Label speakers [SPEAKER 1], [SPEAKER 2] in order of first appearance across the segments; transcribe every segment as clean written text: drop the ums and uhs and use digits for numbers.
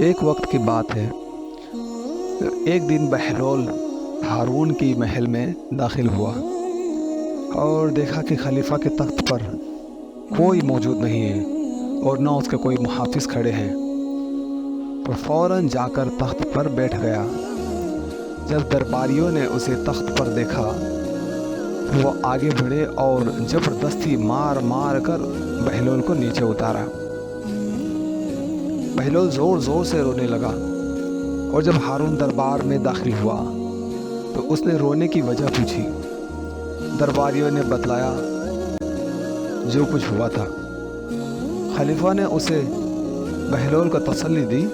[SPEAKER 1] ایک وقت کی بات ہے، ایک دن بہلول ہارون کی محل میں داخل ہوا اور دیکھا کہ خلیفہ کے تخت پر کوئی موجود نہیں ہے اور نہ اس کے کوئی محافظ کھڑے ہیں، تو فوراً جا کر تخت پر بیٹھ گیا۔ جب درباریوں نے اسے تخت پر دیکھا تو وہ آگے بڑھے اور زبردستی مار مار کر بہلول کو نیچے اتارا۔ بہلول زور زور سے رونے لگا، اور جب ہارون دربار میں داخل ہوا تو اس نے رونے کی وجہ پوچھی۔ درباریوں نے بتلایا جو کچھ ہوا تھا۔ خلیفہ نے اسے بہلول کو تسلی دی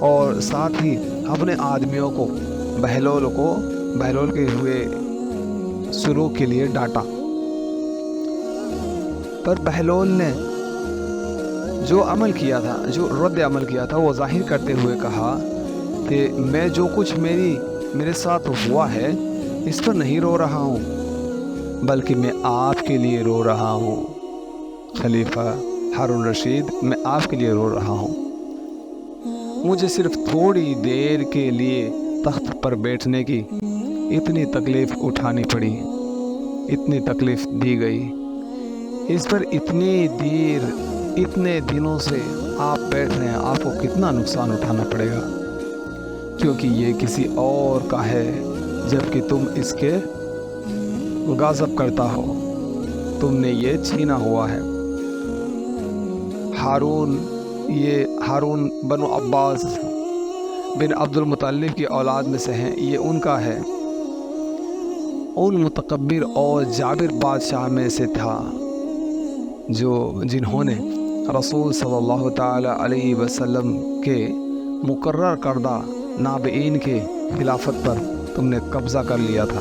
[SPEAKER 1] اور ساتھ ہی اپنے آدمیوں کو بہلول کے ہوئے سلوک کے لیے ڈانٹا۔ پر بہلول نے جو رد عمل کیا تھا وہ ظاہر کرتے ہوئے کہا کہ میں جو کچھ میرے ساتھ ہوا ہے اس پر نہیں رو رہا ہوں، بلکہ میں آپ کے لیے رو رہا ہوں۔ خلیفہ ہارون رشید، میں آپ کے لیے رو رہا ہوں۔ مجھے صرف تھوڑی دیر کے لیے تخت پر بیٹھنے کی اتنی تکلیف اٹھانی پڑی، اتنی تکلیف دی گئی، اس پر اتنے دنوں سے آپ بیٹھ رہے ہیں، آپ کو کتنا نقصان اٹھانا پڑے گا، کیونکہ یہ کسی اور کا ہے جبکہ تم اس کے غضب کرتا ہو، تم نے یہ چھینا ہوا ہے۔ ہارون بنو عباس بن عبد المطلب کی اولاد میں سے ہیں، یہ ان کا ہے، ان متکبر اور جابر بادشاہ میں سے تھا جنہوں نے رسول صلی اللہ تعالی علیہ وسلم کے مقرر کردہ نابئین کے خلافت پر تم نے قبضہ کر لیا تھا۔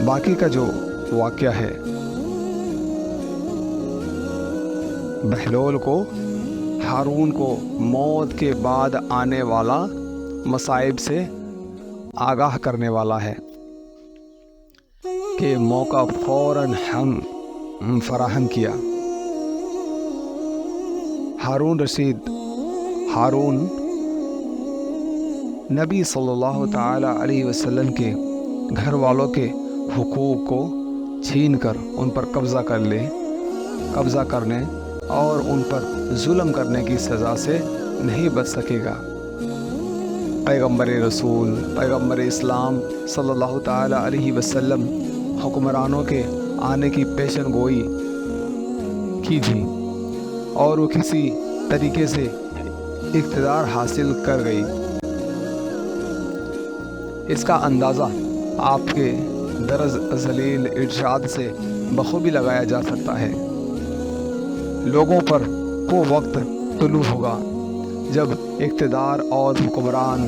[SPEAKER 1] باقی کا جو واقعہ ہے، بہلول کو ہارون کو موت کے بعد آنے والا مصائب سے آگاہ کرنے والا ہے کہ موقع فوراً ہم فراہم کیا۔ ہارون نبی صلی اللہ تعالی علیہ وسلم کے گھر والوں کے حقوق کو چھین کر ان پر قبضہ کرنے اور ان پر ظلم کرنے کی سزا سے نہیں بچ سکے گا۔ پیغمبر اسلام صلی اللہ تعالی علیہ وسلم حکمرانوں کے آنے کی پیشن گوئی کی تھی اور وہ کسی طریقے سے اقتدار حاصل کر گئی۔ اس کا اندازہ آپ کے درج ذلیل ارشاد سے بخوبی لگایا جا سکتا ہے۔ لوگوں پر وہ وقت طلوع ہوگا جب اقتدار اور حکمران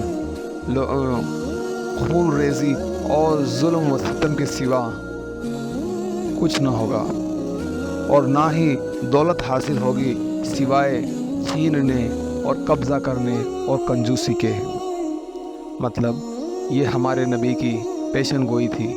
[SPEAKER 1] خون ریزی اور ظلم و ستم کے سوا کچھ نہ ہوگا، اور نہ ہی دولت حاصل ہوگی سوائے چھیننے اور قبضہ کرنے اور کنجوسی کے۔ مطلب یہ ہمارے نبی کی پیشن گوئی تھی۔